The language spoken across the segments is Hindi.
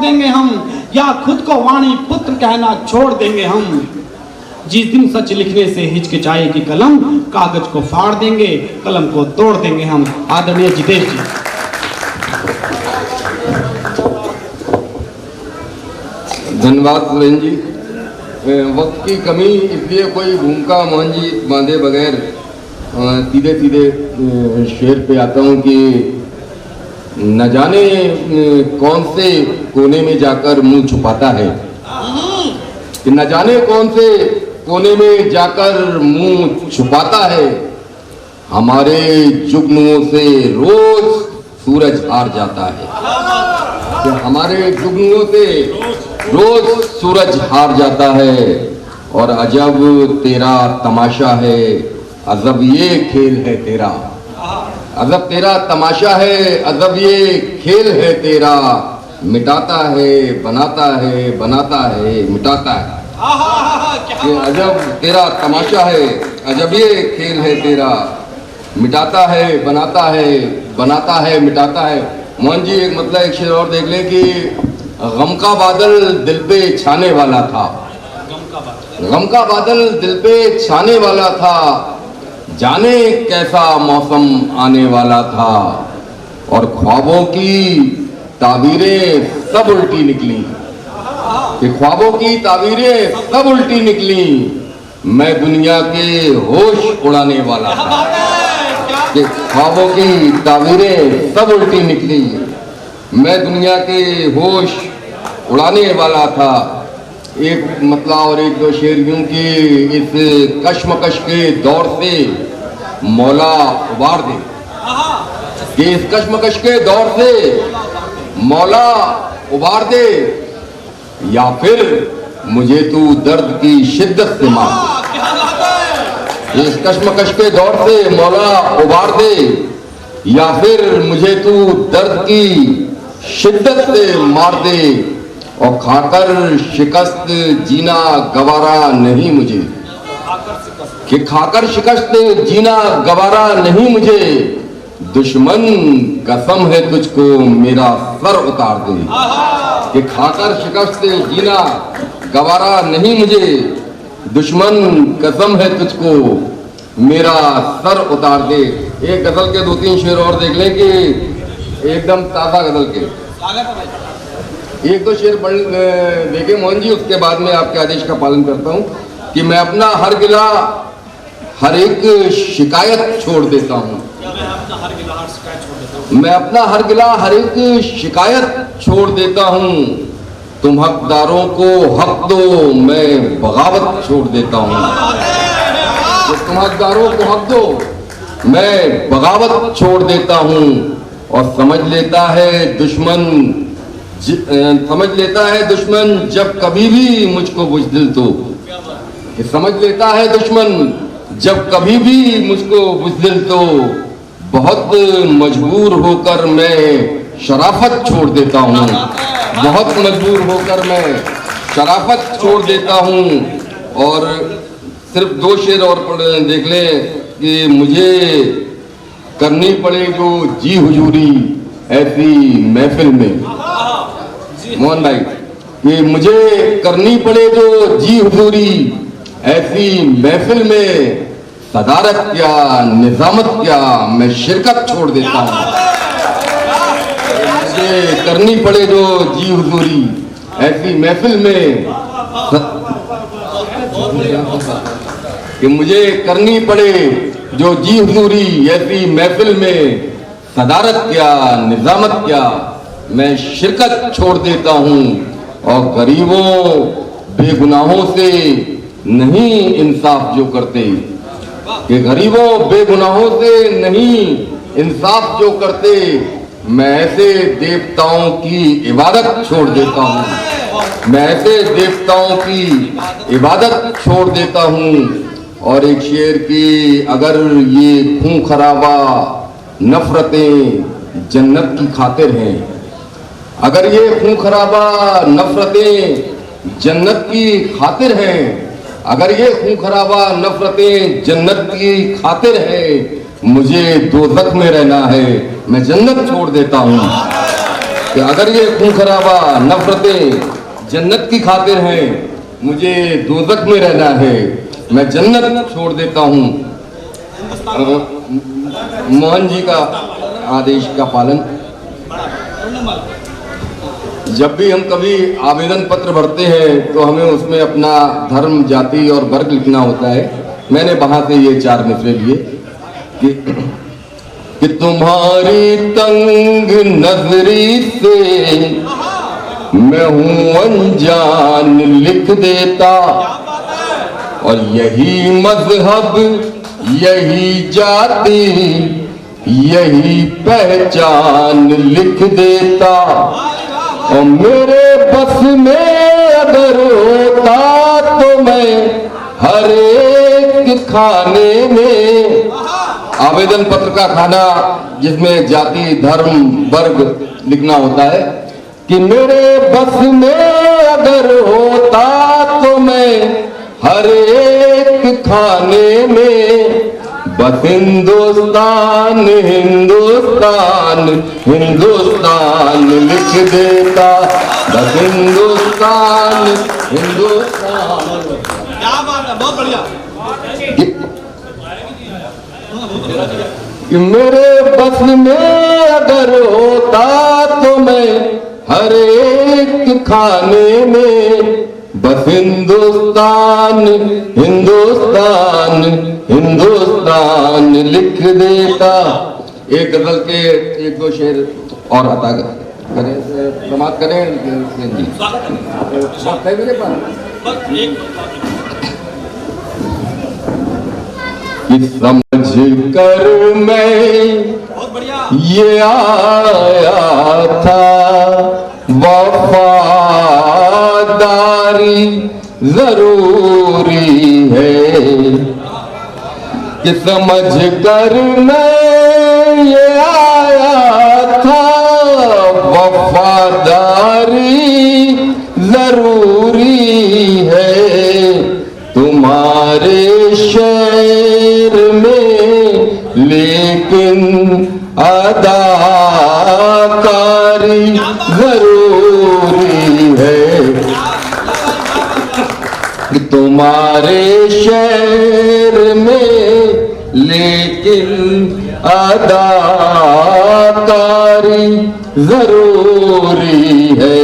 देंगे हम, या खुद को वाणी पुत्र कहना छोड़ देंगे हम। जिस दिन सच लिखने से हिचकिचाएगी कलम, कागज को फाड़ देंगे, कलम को तोड़ देंगे हम। आदरणीय जितेश जी। धन्यवाद सुरेंद्र जी। वक्त की कमी, इसलिए कोई भूमिका मोहन जी बांधे बगैर सीधे सीधे शेर पे आता हूँ कि न जाने कौन से कोने में जाकर मुंह छुपाता है, कि न जाने कौन से कोने में जाकर मुंह छुपाता है। हमारे जुगनुओं से रोज सूरज हार जाता है, कि हमारे जुगनुओं से रोज सूरज हार जाता है। और अजब तेरा तमाशा है, अजब ये खेल है तेरा, अजब तेरा तमाशा है, अजब ये खेल है तेरा। मिटाता है, बनाता है, बनाता है, मिटाता है। ये अजब तेरा तमाशा है, अजब ये खेल है तेरा। मिटाता है, बनाता है, बनाता है, मिटाता है। मोहन जी एक मतलब एक शेर और देख ले कि गम का बादल दिल पे छाने वाला था, गम का बादल दिल पे छाने वाला था। जाने कैसा मौसम आने वाला था, और ख्वाबों की ताबीरें सब उल्टी निकली, कि ख्वाबों की ताबीरें सब उल्टी निकली। मैं दुनिया के होश उड़ाने वाला था, कि ख्वाबों की ताबीरें सब उल्टी निकली। मैं दुनिया के होश उड़ाने वाला था। एक मतलब और एक दो शेर यूं कि इस कश्मकश के दौर से मौला उबार दे, कि इस कश्मकश के दौर से मौला उबार दे, या फिर मुझे तू दर्द की शिद्दत से मार दे। इस कश्मकश के दौर से मौला उबार दे, या फिर मुझे तू दर्द की शिद्दत से मार दे। और खाकर शिकस्त जीना गवारा नहीं मुझे, कि खाकर शिकस्त जीना गवारा नहीं मुझे। दुश्मन कसम है तुझको मेरा सर उतार दे, कि खाकर शिकस्त जीना गवारा नहीं मुझे। दुश्मन कसम है तुझको मेरा सर उतार दे। एक गजल के दो तीन शेर और देख लें कि एकदम ताज़ा गजल के एक दो शेर पढ़ देखे मोहन जी, उसके बाद में आपके आदेश का पालन करता हूँ कि मैं अपना हर गिला हर एक शिकायत छोड़ देता हूँ, मैं अपना हर गिला हर एक शिकायत छोड़ देता हूँ। तुम हकदारों को हक दो, मैं बगावत छोड़ देता हूँ। तुम हकदारों को हक दो, मैं बगावत छोड़ देता हूँ। और समझ लेता है दुश्मन जब कभी भी मुझको बुज़दिल तो, समझ लेता है दुश्मन जब कभी भी मुझको बुज़दिल तो। बहुत मजबूर होकर मैं शराफत छोड़ देता हूँ, बहुत मजबूर होकर मैं शराफत छोड़ देता हूँ। और सिर्फ दो शेर और देख ले कि मुझे करनी पड़े जो जी हुजूरी ऐसी महफिल में, मोहन भाई, कि मुझे करनी पड़े जो जी हुजूरी ऐसी महफिल में। सदारत क्या निजामत क्या मैं शिरकत छोड़ देता हूँ। मुझे करनी पड़े जो जी हुजूरी ऐसी महफिल में, कि मुझे करनी पड़े जो जी हुजूरी ऐसी महफिल में। सदारत क्या निजामत क्या मैं शिरकत छोड़ देता हूँ। और गरीबों बेगुनाहों से नहीं इंसाफ जो करते, कि गरीबों बेगुनाहों से नहीं इंसाफ जो करते। मैं ऐसे देवताओं की इबादत छोड़ देता हूँ, मैं ऐसे देवताओं की इबादत छोड़ देता हूँ। और एक शेर की, अगर ये खून खराबा नफरतें जन्नत की खातिर हैं, अगर ये खून खराबा नफरतें जन्नत की खातिर हैं, अगर ये खून खराबा नफरतें जन्नत की खातिर है। मुझे दोज़ख में रहना है, मैं जन्नत छोड़ देता हूँ। कि अगर ये खून खराबा नफरतें जन्नत की खातिर हैं, मुझे दोज़ख में रहना है, मैं जन्नत छोड़ देता हूँ। मोहन जी का आदेश का पालन। जब भी हम कभी आवेदन पत्र भरते हैं तो हमें उसमें अपना धर्म, जाति और वर्ग लिखना होता है। मैंने वहां से ये 4 मिसरे लिए कि तुम्हारी तंग नजरी से मैं हूं अनजान लिख देता, और यही मजहब, यही जाति, यही पहचान लिख देता। और मेरे बस में अगर होता तो मैं हर एक खाने में, आवेदन पत्र का खाना जिसमें जाति, धर्म, वर्ग लिखना होता है, कि मेरे बस में अगर होता तो मैं हर एक खाने में बस हिंदुस्तान हिंदुस्तान हिंदुस्तान लिख देता, बस हिंदुस्तान हिंदुस्तान। क्या बात है, बहुत बढ़िया। कि मेरे बस में अगर होता तो मैं हर एक खाने में बस हिंदुस्तान हिंदुस्तान हिंदुस्तान लिख देता। एक गजल के 1-2 शेर और अता करें, समाप्त करें जी। वक्त है मेरे पास? समझ कर मैं ये आया था, वफादारी जरूरी है, कि समझ कर मैं ये आया था, वफादारी जरूरी है, तुम्हारे शहर में लेकिन अदाकारी जरूरी है, कि तुम्हारे शहर में लेकिन अदाकारी जरूरी है।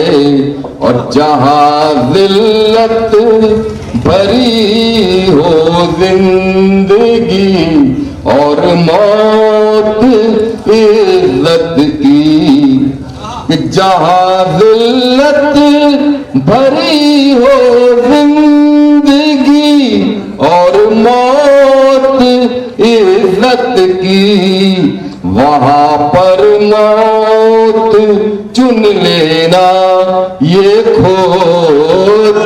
और जहां जिल्लत भरी हो जिंदगी और मौत इज्जत की, कि जहां जिल्लत भरी हो जिंदगी और मौत इज्जत की, वहां पर मौत चुन लेना ये खुदारी